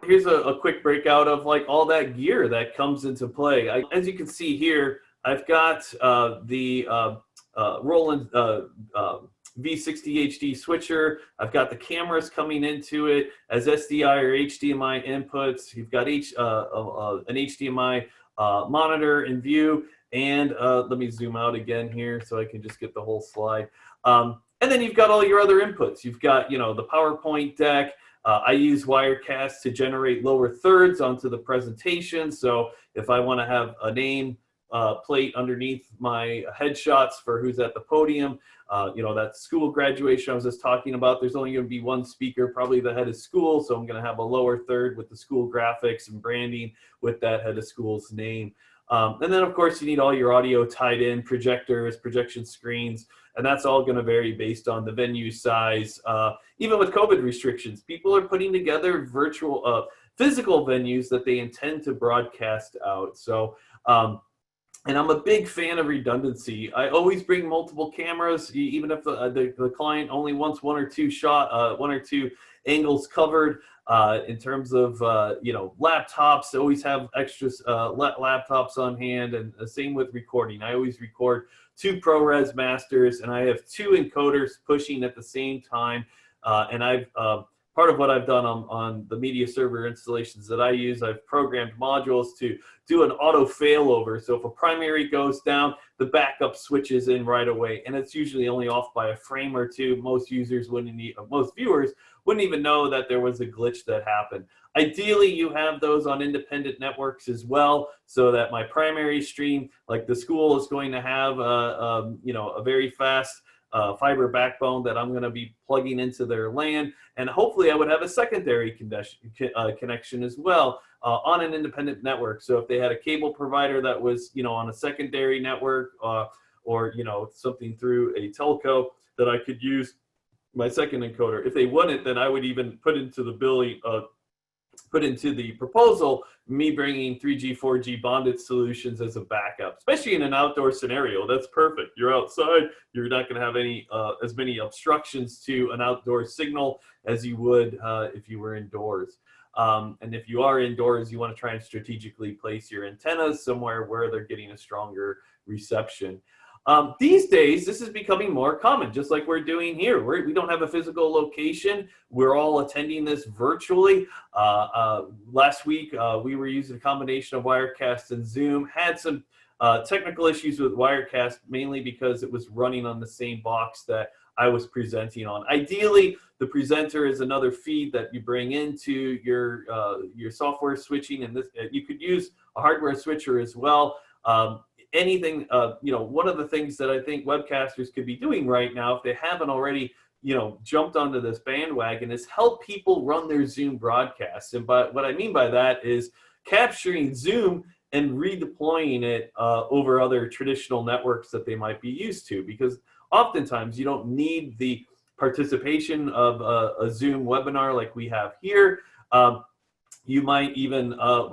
Here's a quick breakout of like all that gear that comes into play. As you can see here, I've got the Roland V60 HD switcher. I've got the cameras coming into it as SDI or HDMI inputs. You've got an HDMI monitor in view. And let me zoom out again here so I can just get the whole slide. And then you've got all your other inputs. You've got, the PowerPoint deck. I use Wirecast to generate lower thirds onto the presentation. So if I want to have a name plate underneath my headshots for who's at the podium, that school graduation I was just talking about, there's only going to be one speaker, probably the head of school. So I'm going to have a lower third with the school graphics and branding with that head of school's name. And then, of course, you need all your audio tied in, projectors, projection screens, and that's all going to vary based on the venue size. Even with COVID restrictions, people are putting together virtual, physical venues that they intend to broadcast out. So, and I'm a big fan of redundancy. I always bring multiple cameras, even if the client only wants one or two angles covered. In terms of laptops, always have extras laptops on hand, and the same with recording. I always record 2 ProRes masters, and I have 2 encoders pushing at the same time. And I've part of what I've done on the media server installations that I use, I've programmed modules to do an auto failover. So if a primary goes down, the backup switches in right away, and it's usually only off by a frame or two. Most viewers wouldn't even know that there was a glitch that happened. Ideally, you have those on independent networks as well, so that my primary stream, like the school, is going to have a very fast fiber backbone that I'm going to be plugging into their LAN, and hopefully I would have a secondary connection as well on an independent network. So if they had a cable provider that was on a secondary network or something through a telco, that I could use my second encoder. If they wouldn't, then I would even put into the proposal me bringing 3G, 4G bonded solutions as a backup, especially in an outdoor scenario. That's perfect. You're outside. You're not going to have any as many obstructions to an outdoor signal as you would if you were indoors. And if you are indoors, you want to try and strategically place your antennas somewhere where they're getting a stronger reception. These days, this is becoming more common, just like we're doing here. We don't have a physical location. We're all attending this virtually. Last week, we were using a combination of Wirecast and Zoom. Had some technical issues with Wirecast, mainly because it was running on the same box that I was presenting on. Ideally, the presenter is another feed that you bring into your software switching, and you could use a hardware switcher as well. Anything, one of the things that I think webcasters could be doing right now, if they haven't already, jumped onto this bandwagon, is help people run their Zoom broadcasts. And what I mean by that is capturing Zoom and redeploying it over other traditional networks that they might be used to, because oftentimes you don't need the participation of a Zoom webinar like we have here. You might even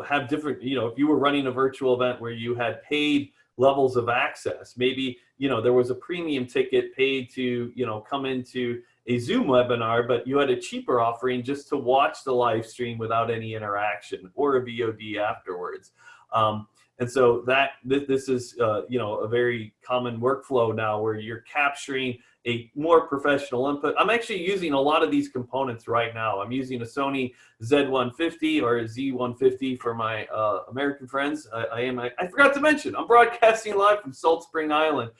have different, if you were running a virtual event where you had paid levels of access, maybe there was a premium ticket paid to come into a Zoom webinar, but you had a cheaper offering just to watch the live stream without any interaction, or a VOD afterwards. And so this is a very common workflow now, where you're capturing a more professional input. I'm actually using a lot of these components right now. I'm using a Sony Z150 or a Z150 for my American friends. I forgot to mention, I'm broadcasting live from Salt Spring Island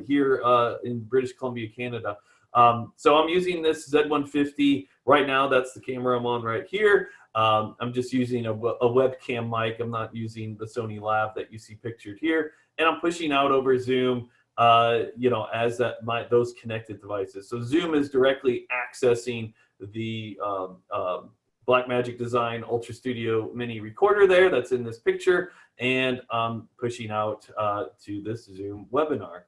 here in British Columbia, Canada. So I'm using this Z150 right now. That's the camera I'm on right here. I'm just using a webcam mic. I'm not using the Sony Lav that you see pictured here. And I'm pushing out over Zoom, as those connected devices. So Zoom is directly accessing the Blackmagic Design Ultra Studio Mini recorder there that's in this picture, and pushing out to this Zoom webinar.